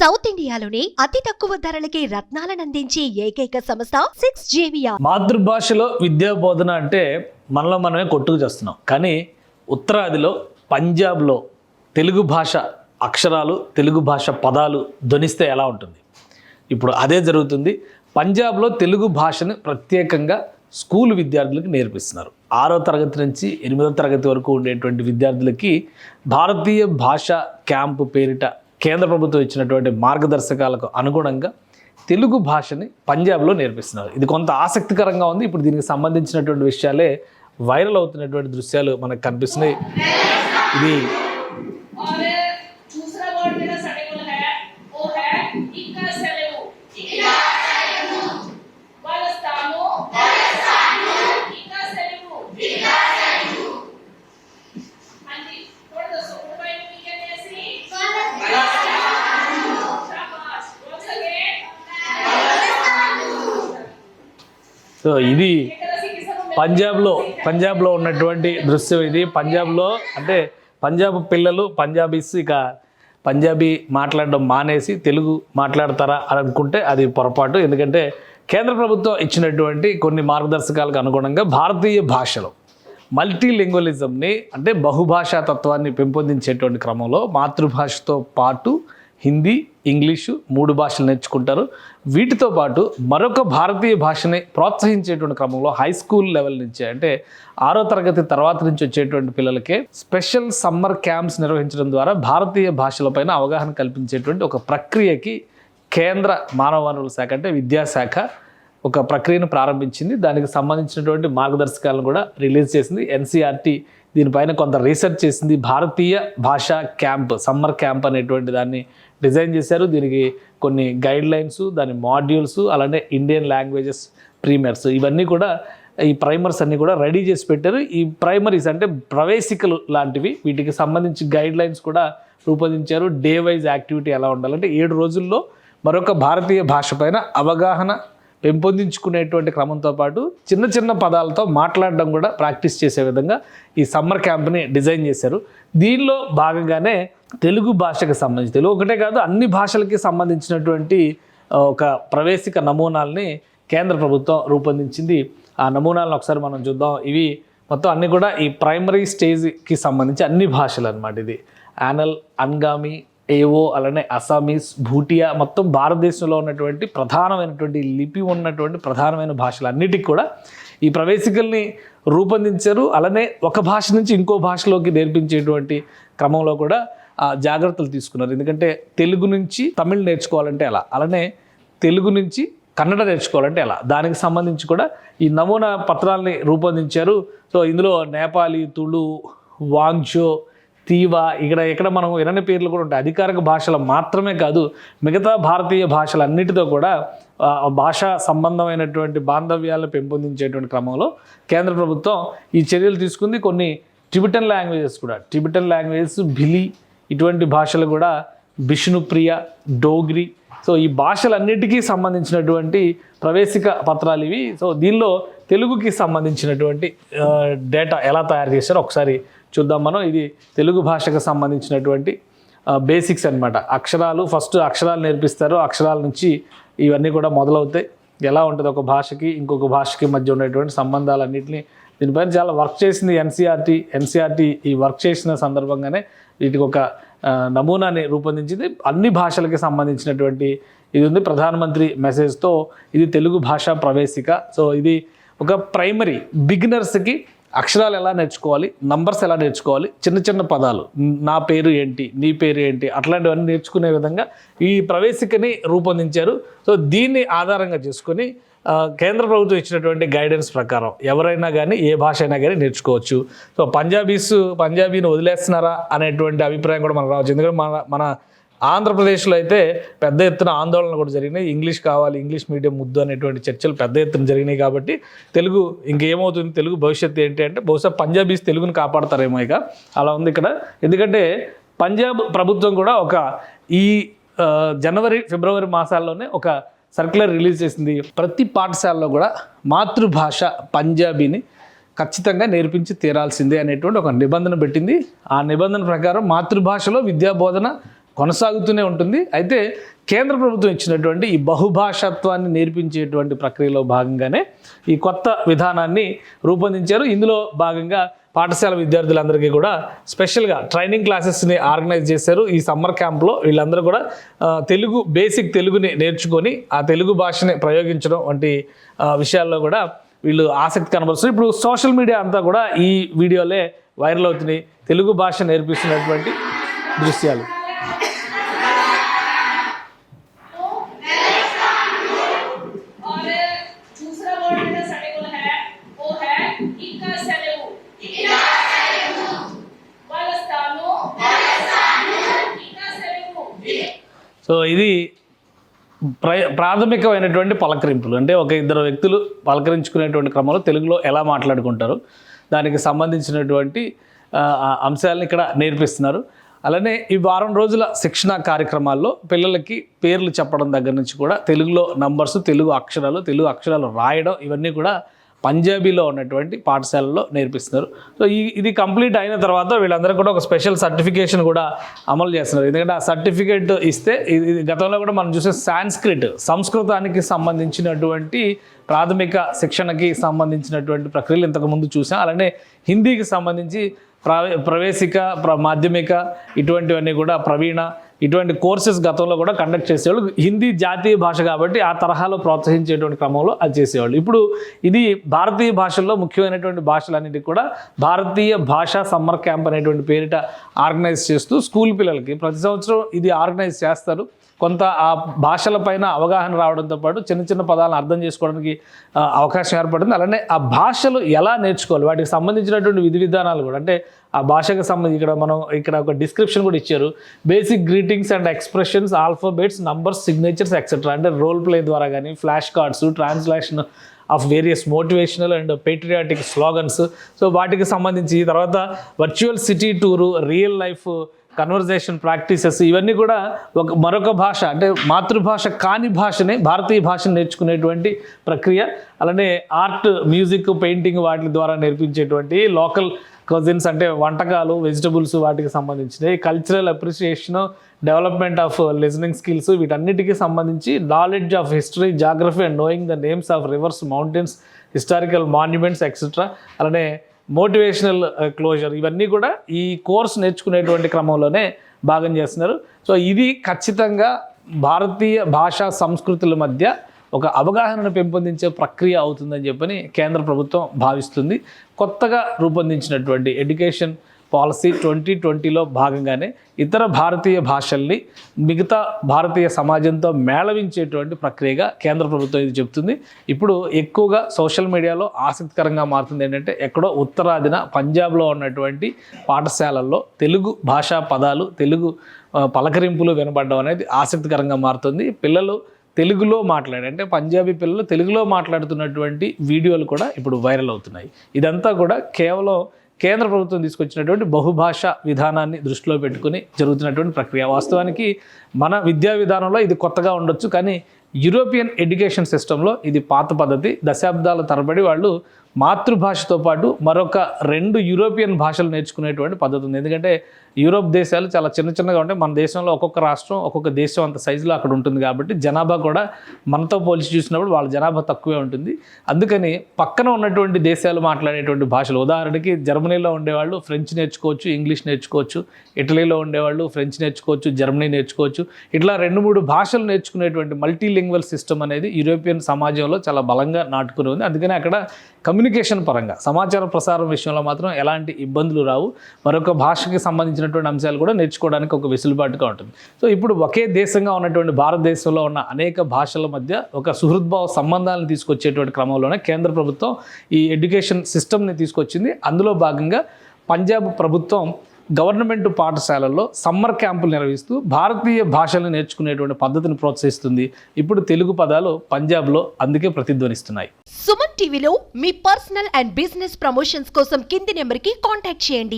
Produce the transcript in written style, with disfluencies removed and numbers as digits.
South ఇండియాలోనే అతి తక్కువ ధరలకి రత్నాలనందించే ఏకైక సంస్థ 6JVR. మాతృభాషలో విద్యా బోధన అంటే మనలో మనమే కొట్టుకు చేస్తున్నాం. కానీ ఉత్తరాదిలో పంజాబ్లో తెలుగు భాష అక్షరాలు, తెలుగు భాష పదాలు ధ్వనిస్తే ఎలా ఉంటుంది? ఇప్పుడు అదే జరుగుతుంది. పంజాబ్లో తెలుగు భాషను ప్రత్యేకంగా స్కూల్ విద్యార్థులకు నేర్పిస్తున్నారు. 6వ తరగతి నుంచి 8వ తరగతి వరకు ఉండేటువంటి విద్యార్థులకి భారతీయ భాష క్యాంపు పేరిట కేంద్ర ప్రభుత్వం ఇచ్చినటువంటి మార్గదర్శకాలకు అనుగుణంగా తెలుగు భాషని పంజాబ్లో నేర్పిస్తున్నారు. ఇది కొంత ఆసక్తికరంగా ఉంది. ఇప్పుడు దీనికి సంబంధించినటువంటి విషయాలే వైరల్ అవుతున్నటువంటి దృశ్యాలు మనకు కనిపిస్తున్నాయి. ఇది సో ఇది పంజాబ్లో ఉన్నటువంటి దృశ్యం. ఇది పంజాబ్లో అంటే పంజాబ్ పిల్లలు పంజాబీస్ ఇక పంజాబీ మాట్లాడడం మానేసి తెలుగు మాట్లాడతారా అని అనుకుంటే అది పొరపాటు. ఎందుకంటే కేంద్ర ప్రభుత్వం ఇచ్చినటువంటి కొన్ని మార్గదర్శకాలకు అనుగుణంగా భారతీయ భాషలో మల్టీలింగ్వలిజంని అంటే బహుభాషా తత్వాన్ని పెంపొందించేటువంటి క్రమంలో మాతృభాషతో పాటు హిందీ, ఇంగ్లీషు 3 భాషలు నేర్చుకుంటారు. వీటితో పాటు మరొక భారతీయ భాషని ప్రోత్సహించేటువంటి క్రమంలో హై స్కూల్ లెవెల్ నుంచి అంటే 6వ తరగతి తర్వాత నుంచి వచ్చేటువంటి పిల్లలకే స్పెషల్ సమ్మర్ క్యాంప్స్ నిర్వహించడం ద్వారా భారతీయ భాషలపైన అవగాహన కల్పించేటువంటి ఒక ప్రక్రియకి కేంద్ర మానవ వనరుల శాఖ అంటే విద్యాశాఖ ఒక ప్రక్రియను ప్రారంభించింది. దానికి సంబంధించినటువంటి మార్గదర్శకాలను కూడా రిలీజ్ చేసింది. ఎన్సీఆర్టీ దీనిపైన కొంత రీసెర్చ్ చేసింది. భారతీయ భాషా క్యాంప్, సమ్మర్ క్యాంప్ అనేటువంటి దాన్ని డిజైన్ చేశారు. దీనికి కొన్ని గైడ్ లైన్స్, దాని మాడ్యూల్స్, అలానే ఇండియన్ లాంగ్వేజెస్ ప్రీమియర్స్ ఇవన్నీ కూడా ఈ ప్రైమర్స్ అన్నీ కూడా రెడీ చేసి పెట్టారు. ఈ ప్రైమరీస్ అంటే ప్రవేశికలు లాంటివి, వీటికి సంబంధించి గైడ్ లైన్స్ కూడా రూపొందించారు. డే వైజ్ యాక్టివిటీ ఎలా ఉండాలంటే 7 రోజుల్లో మరొక భారతీయ భాష పైన అవగాహన పెంపొందించుకునేటువంటి క్రమంతో పాటు చిన్న చిన్న పదాలతో మాట్లాడడం కూడా ప్రాక్టీస్ చేసే విధంగా ఈ సమ్మర్ క్యాంప్ని డిజైన్ చేశారు. దీనిలో భాగంగానే తెలుగు భాషకు సంబంధించి తెలుగు ఒకటే కాదు అన్ని భాషలకి సంబంధించినటువంటి ఒక ప్రవేశిక నమూనాల్ని కేంద్ర ప్రభుత్వం రూపొందించింది. ఆ నమూనాలను ఒకసారి మనం చూద్దాం. ఇవి మొత్తం అన్నీ కూడా ఈ ప్రైమరీ స్టేజ్కి సంబంధించి అన్ని భాషలు అన్నమాట. ఇది యానల్, అంగామి, ఏవో, అలానే అస్సామీస్, భూటియా మొత్తం భారతదేశంలో ఉన్నటువంటి ప్రధానమైనటువంటి లిపి ఉన్నటువంటి ప్రధానమైన భాషలు అన్నిటికీ కూడా ఈ ప్రవేశికల్ని రూపొందించారు. అలానే ఒక భాష నుంచి ఇంకో భాషలోకి నేర్పించేటువంటి క్రమంలో కూడా జాగ్రత్తలు తీసుకున్నారు. ఎందుకంటే తెలుగు నుంచి తమిళ్ నేర్చుకోవాలంటే ఎలా, అలానే తెలుగు నుంచి కన్నడ నేర్చుకోవాలంటే ఎలా, దానికి సంబంధించి కూడా ఈ నమూనా పత్రాలని రూపొందించారు. సో ఇందులో నేపాలీ, తుళు, వాంగ్షో, తీవా ఇక్కడ మనం వినని పేర్లు కూడా ఉంటాయి. అధికారిక భాషలు మాత్రమే కాదు మిగతా భారతీయ భాషలన్నిటితో కూడా భాషా సంబంధమైనటువంటి బాంధవ్యాలను పెంపొందించేటువంటి క్రమంలో కేంద్ర ప్రభుత్వం ఈ చర్యలు తీసుకుంది. కొన్ని టిబెటన్ లాంగ్వేజెస్ భిలి ఇటువంటి భాషలు కూడా, బిష్ణుప్రియ, డోగ్రి, సో ఈ భాషలన్నిటికీ సంబంధించినటువంటి ప్రవేశిక పత్రాలు ఇవి. సో దీనిలో తెలుగుకి సంబంధించినటువంటి డేటా ఎలా తయారు చేశారో ఒకసారి చూద్దాం మనం. ఇది తెలుగు భాషకు సంబంధించినటువంటి బేసిక్స్ అన్నమాట. అక్షరాలు ఫస్ట్ అక్షరాలు నేర్పిస్తారు. అక్షరాల నుంచి ఇవన్నీ కూడా మొదలవుతాయి. ఎలా ఉంటుంది ఒక భాషకి ఇంకొక భాషకి మధ్య ఉండేటువంటి సంబంధాలన్నింటినీ దీనిపైన చాలా వర్క్ చేసింది ఎన్సీఆర్టీ. ఈ వర్క్ చేసిన సందర్భంగానే వీటికి ఒక నమూనాని రూపొందించింది. అన్ని భాషలకి సంబంధించినటువంటి ఇది ఉంది. ప్రధానమంత్రి మెసేజ్తో ఇది తెలుగు భాషా ప్రవేశిక. సో ఇది ఒక ప్రైమరీ బిగినర్స్కి అక్షరాలు ఎలా నేర్చుకోవాలి, నంబర్స్ ఎలా నేర్చుకోవాలి, చిన్న చిన్న పదాలు, నా పేరు ఏంటి, నీ పేరు ఏంటి, అట్లాంటివన్నీ నేర్చుకునే విధంగా ఈ ప్రవేశికని రూపొందించారు. సో దీన్ని ఆధారంగా చేసుకొని కేంద్ర ప్రభుత్వం ఇచ్చినటువంటి గైడెన్స్ ప్రకారం ఎవరైనా కానీ ఏ భాష అయినా కానీ నేర్చుకోవచ్చు. సో పంజాబీని వదిలేస్తున్నారా అనేటువంటి అభిప్రాయం కూడా మనకు రావచ్చు. ఎందుకంటే మన ఆంధ్రప్రదేశ్లో అయితే పెద్ద ఎత్తున ఆందోళన కూడా జరిగినాయి. ఇంగ్లీష్ కావాలి, ఇంగ్లీష్ మీడియం ముద్దు అనేటువంటి చర్చలు పెద్ద ఎత్తున జరిగినాయి. కాబట్టి తెలుగు ఇంకేమవుతుంది, తెలుగు భవిష్యత్తు ఏంటి అంటే బహుశా పంజాబీస్ తెలుగుని కాపాడతారేమో ఇక అలా ఉంది ఇక్కడ. ఎందుకంటే పంజాబ్ ప్రభుత్వం కూడా ఈ జనవరి, ఫిబ్రవరి మాసాల్లోనే ఒక సర్క్యులర్ రిలీజ్ చేసింది. ప్రతి పాఠశాలలో కూడా మాతృభాష పంజాబీని ఖచ్చితంగా నేర్పించి తీరాల్సిందే అనేటువంటి ఒక నిబంధన పెట్టింది. ఆ నిబంధన ప్రకారం మాతృభాషలో విద్యా బోధన కొనసాగుతూనే ఉంటుంది. అయితే కేంద్ర ప్రభుత్వం ఇచ్చినటువంటి ఈ బహుభాషత్వాన్ని నేర్పించేటువంటి ప్రక్రియలో భాగంగానే ఈ కొత్త విధానాన్ని రూపొందించారు. ఇందులో భాగంగా పాఠశాల విద్యార్థులందరికీ కూడా స్పెషల్గా ట్రైనింగ్ క్లాసెస్ని ఆర్గనైజ్ చేశారు. ఈ సమ్మర్ క్యాంప్లో వీళ్ళందరూ కూడా బేసిక్ తెలుగుని నేర్చుకొని ఆ తెలుగు భాషని ప్రయోగించడం వంటి విషయాల్లో కూడా వీళ్ళు ఆసక్తి కనబరుస్తున్నారు. ఇప్పుడు సోషల్ మీడియా అంతా కూడా ఈ వీడియోలే వైరల్ అవుతున్నాయి. తెలుగు భాష నేర్పిస్తున్నటువంటి దృశ్యాలు. సో ఇది ప్రాథమికమైనటువంటి పలకరింపులు, అంటే ఒక ఇద్దరు వ్యక్తులు పలకరించుకునేటువంటి క్రమంలో తెలుగులో ఎలా మాట్లాడుకుంటారు దానికి సంబంధించినటువంటి అంశాలను ఇక్కడ నేర్పిస్తున్నారు. అలానే ఈ వారం రోజుల శిక్షణ కార్యక్రమాల్లో పిల్లలకి పేర్లు చెప్పడం దగ్గర నుంచి కూడా తెలుగులో నంబర్స్, తెలుగు అక్షరాలు రాయడం ఇవన్నీ కూడా పంజాబీలో ఉన్నటువంటి పాఠశాలలో నేర్పిస్తున్నారు. సో ఇది కంప్లీట్ అయిన తర్వాత వీళ్ళందరూ కూడా ఒక స్పెషల్ సర్టిఫికేషన్ కూడా అమలు చేస్తున్నారు. ఎందుకంటే ఆ సర్టిఫికేట్ ఇస్తే ఇది గతంలో కూడా మనం చూసే సంస్కృతానికి సంబంధించినటువంటి ప్రాథమిక శిక్షణకి సంబంధించినటువంటి ప్రక్రియలు ఇంతకుముందు చూసాం. అలానే హిందీకి సంబంధించి ప్రవేశిక, మాధ్యమిక ఇటువంటివన్నీ కూడా ప్రవీణ ఇటువంటి కోర్సెస్ గతంలో కూడా కండక్ట్ చేసేవాళ్ళు. హిందీ జాతీయ భాష కాబట్టి ఆ తరహాలో ప్రోత్సహించేటువంటి క్రమంలో అది చేసేవాళ్ళు. ఇప్పుడు ఇది భారతీయ భాషల్లో ముఖ్యమైనటువంటి భాషలన్నిటికీ కూడా భారతీయ భాషా సమ్మర్ క్యాంప్ అనేటువంటి పేరిట ఆర్గనైజ్ చేస్తూ స్కూల్ పిల్లలకి ప్రతి సంవత్సరం ఇది ఆర్గనైజ్ చేస్తారు. కొంత ఆ భాషలపైన అవగాహన రావడంతో పాటు చిన్న చిన్న పదాలను అర్థం చేసుకోవడానికి అవకాశం ఏర్పడింది. అలానే ఆ భాషలు ఎలా నేర్చుకోవాలి వాటికి సంబంధించినటువంటి విధి విధానాలు కూడా, అంటే ఆ భాషకు సంబంధించి ఇక్కడ ఒక డిస్క్రిప్షన్ కూడా ఇచ్చారు. Basic greetings and expressions, alphabets, numbers, signatures etcetera. అంటే రోల్ ప్లే ద్వారా కానీ flash cards, translation of various motivational and patriotic slogans. So వాటికి సంబంధించి తర్వాత virtual city tour, real life conversation practices ఇవన్నీ కూడా మరొక భాష, అంటే మాతృభాష కాని భాషనే భారతీయ భాషను నేర్చుకునేటువంటి ప్రక్రియ. అలానే ఆర్ట్, మ్యూజిక్, పెయింటింగ్ వాటి ద్వారా నేర్పించేటువంటి లోకల్ కజిన్స్, అంటే వంటకాలు, వెజిటబుల్స్ వాటికి సంబంధించినవి, cultural appreciation, development of listening skills, వీటన్నిటికీ సంబంధించి knowledge of history, geography and knowing the names of reverse, mountains, historical monuments etcetera. అలానే మోటివేషనల్ క్లోజర్ ఇవన్నీ కూడా ఈ కోర్స్ నేర్చుకునేటువంటి క్రమంలోనే భాగం చేస్తున్నారు. సో ఇది ఖచ్చితంగా భారతీయ భాషా సంస్కృతుల మధ్య ఒక అవగాహనను పెంపొందించే ప్రక్రియ అవుతుందని చెప్పని కేంద్ర ప్రభుత్వం భావిస్తుంది. కొత్తగా రూపొందించినటువంటి ఎడ్యుకేషన్ పాలసీ 2020లో భాగంగానే ఇతర భారతీయ భాషల్ని మిగతా భారతీయ సమాజంతో మేళవించేటువంటి ప్రక్రియగా కేంద్ర ప్రభుత్వం ఇది చెప్తుంది. ఇప్పుడు ఎక్కువగా సోషల్ మీడియాలో ఆసక్తికరంగా మారుతుంది ఏంటంటే, ఎక్కడో ఉత్తరాదిన పంజాబ్లో ఉన్నటువంటి పాఠశాలల్లో తెలుగు భాషా పదాలు, తెలుగు పలకరింపులు వినబడడం అనేది ఆసక్తికరంగా మారుతుంది. పిల్లలు తెలుగులో అంటే పంజాబీ పిల్లలు తెలుగులో మాట్లాడుతున్నటువంటి వీడియోలు కూడా ఇప్పుడు వైరల్ అవుతున్నాయి. ఇదంతా కూడా కేవలం కేంద్ర ప్రభుత్వం తీసుకొచ్చినటువంటి బహుభాష విధానాన్ని దృష్టిలో పెట్టుకుని జరుగుతున్నటువంటి ప్రక్రియ. వాస్తవానికి మన విద్యా విధానంలో ఇది కొత్తగా ఉండొచ్చు, కానీ యూరోపియన్ ఎడ్యుకేషన్ సిస్టంలో ఇది పాత పద్ధతి. దశాబ్దాల తరబడి వాళ్ళు మాతృభాషతో పాటు మరొక 2 యూరోపియన్ భాషలు నేర్చుకునేటువంటి పద్ధతి ఉంది. ఎందుకంటే యూరోప్ దేశాలు చాలా చిన్నగా ఉంటాయి. మన దేశంలో ఒక్కొక్క రాష్ట్రం ఒక్కొక్క దేశం అంత సైజులో అక్కడ ఉంటుంది కాబట్టి జనాభా కూడా మనతో పోల్చి చూసినప్పుడు వాళ్ళ జనాభా తక్కువే ఉంటుంది. అందుకని పక్కన ఉన్నటువంటి దేశాలు మాట్లాడేటువంటి భాషలు, ఉదాహరణకి జర్మనీలో ఉండేవాళ్ళు ఫ్రెంచ్ నేర్చుకోవచ్చు, ఇంగ్లీష్ నేర్చుకోవచ్చు, ఇటలీలో ఉండేవాళ్ళు ఫ్రెంచ్ నేర్చుకోవచ్చు, జర్మనీ నేర్చుకోవచ్చు. ఇట్లా 2-3 భాషలు నేర్చుకునేటువంటి మల్టీలింగ్వల్ సిస్టమ్ అనేది యూరోపియన్ సమాజంలో చాలా బలంగా నాటుకుని ఉంది. అందుకని అక్కడ కమ్యూనికేషన్ పరంగా సమాచార ప్రసారం విషయంలో మాత్రం ఎలాంటి ఇబ్బందులు రావు. మరొక భాషకి సంబంధించినటువంటి అంశాలు కూడా నేర్చుకోవడానికి ఒక వెసులుబాటుగా ఉంటుంది. సో ఇప్పుడు ఒకే దేశంగా ఉన్నటువంటి భారతదేశంలో ఉన్న అనేక భాషల మధ్య ఒక సుహృద్భావ సంబంధాలను తీసుకొచ్చేటువంటి క్రమంలోనే కేంద్ర ప్రభుత్వం ఈ ఎడ్యుకేషన్ సిస్టమ్ని తీసుకొచ్చింది. అందులో భాగంగా పంజాబ్ ప్రభుత్వం గవర్నమెంట్ పాఠశాలల్లో సమ్మర్ క్యాంపులు నిర్వహిస్తూ భారతీయ భాషలను నేర్చుకునేటువంటి పద్ధతిని ప్రోత్సహిస్తుంది. ఇప్పుడు తెలుగు పదాలు పంజాబ్లో అందుకే ప్రతిధ్వనిస్తున్నాయి. సుమన్ టీవీలో మీ పర్సనల్ అండ్ బిజినెస్ ప్రమోషన్స్ కోసం కింది నెంబర్కి కాంటాక్ట్ చేయండి.